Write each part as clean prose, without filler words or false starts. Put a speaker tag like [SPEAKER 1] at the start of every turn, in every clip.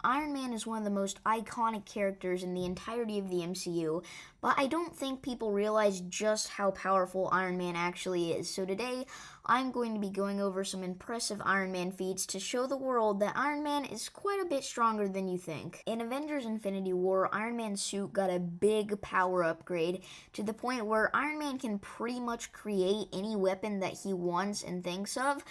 [SPEAKER 1] Iron Man is one of the most iconic characters in the entirety of the MCU, but I don't think people realize just how powerful Iron Man actually is. So today, I'm going to be going over some impressive Iron Man feats to show the world that Iron Man is quite a bit stronger than you think. In Avengers Infinity War, Iron Man's suit got a big power upgrade to the point where Iron Man can pretty much create any weapon that he wants and thinks of.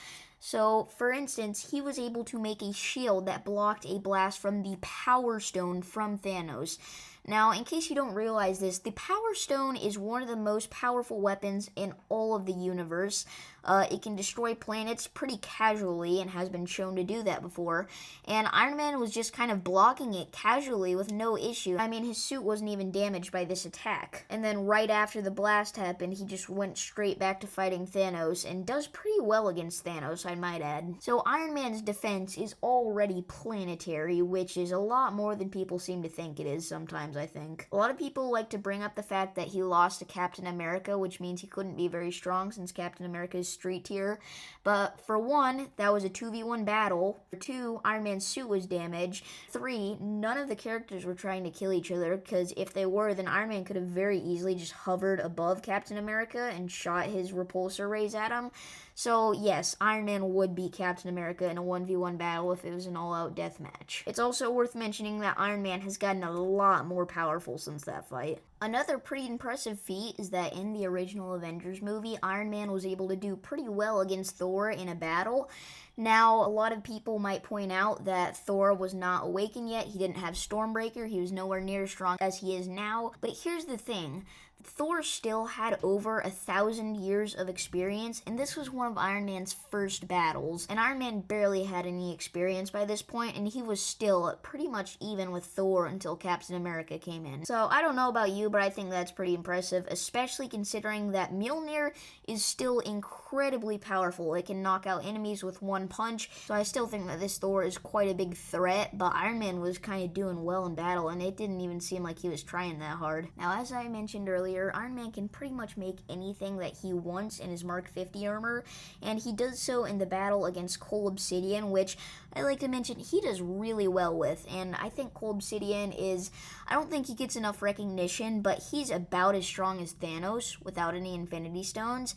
[SPEAKER 1] So, for instance, he was able to make a shield that blocked a blast from the Power Stone from Thanos. Now, in case you don't realize this, the Power Stone is one of the most powerful weapons in all of the universe. It can destroy planets pretty casually and has been shown to do that before. And Iron Man was just kind of blocking it casually with no issue. I mean, his suit wasn't even damaged by this attack. And then right after the blast happened, he just went straight back to fighting Thanos and does pretty well against Thanos, I might add. So Iron Man's defense is already planetary, which is a lot more than people seem to think it is sometimes, I think. A lot of people like to bring up the fact that he lost to Captain America, which means he couldn't be very strong since Captain America is street tier. But for one, that was a 2v1 battle. For two, Iron Man's suit was damaged. Three, none of the characters were trying to kill each other, because if they were, then Iron Man could have very easily just hovered above Captain America and shot his repulsor rays at him. So yes, Iron Man would beat Captain America in a 1v1 battle if it was an all-out death match. It's also worth mentioning that Iron Man has gotten a lot more powerful since that fight. Another pretty impressive feat is that in the original Avengers movie, Iron Man was able to do pretty well against Thor in a battle. Now, a lot of people might point out that Thor was not awakened yet. He didn't have Stormbreaker. He was nowhere near as strong as he is now. But here's the thing. Thor still had over 1,000 years of experience, and this was one of Iron Man's first battles. And Iron Man barely had any experience by this point, and he was still pretty much even with Thor until Captain America came in. So I don't know about you, but I think that's pretty impressive, especially considering that Mjolnir is still incredibly powerful. It can knock out enemies with one punch, so I still think that this Thor is quite a big threat, but Iron Man was kind of doing well in battle, and it didn't even seem like he was trying that hard. Now, as I mentioned earlier, Iron Man can pretty much make anything that he wants in his Mark 50 armor, and he does so in the battle against Cole Obsidian, which I like to mention he does really well with. And I think Cole Obsidian is, I don't think he gets enough recognition, but he's about as strong as Thanos without any Infinity Stones.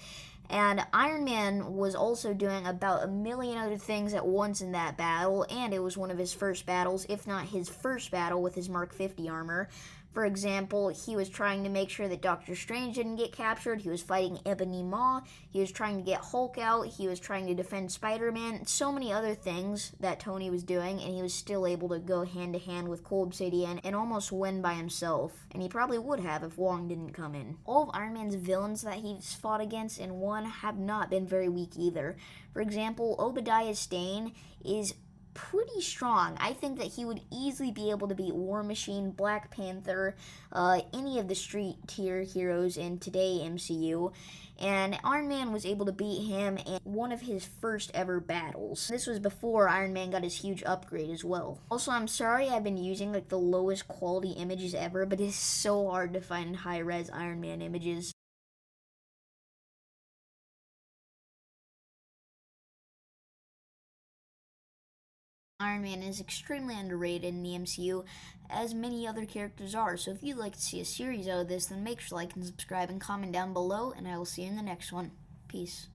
[SPEAKER 1] And Iron Man was also doing about a million other things at once in that battle, and it was one of his first battles, if not his first battle with his Mark 50 armor. For example, he was trying to make sure that Doctor Strange didn't get captured. He was fighting Ebony Maw. He was trying to get Hulk out. He was trying to defend Spider-Man. So many other things that Tony was doing, and he was still able to go hand-to-hand with Cole Obsidian and almost win by himself. And he probably would have if Wong didn't come in. All of Iron Man's villains that he's fought against and won have not been very weak either. For example, Obadiah Stane is pretty strong. I think that he would easily be able to beat War Machine, Black Panther, any of the street tier heroes in today MCU. And Iron Man was able to beat him in one of his first ever battles. This was before Iron Man got his huge upgrade as well. Also, I'm sorry I've been using like the lowest quality images ever, but it's so hard to find high-res Iron Man images. Iron Man is extremely underrated in the MCU, as many other characters are, so if you'd like to see a series out of this, then make sure to like and subscribe and comment down below, and I will see you in the next one. Peace.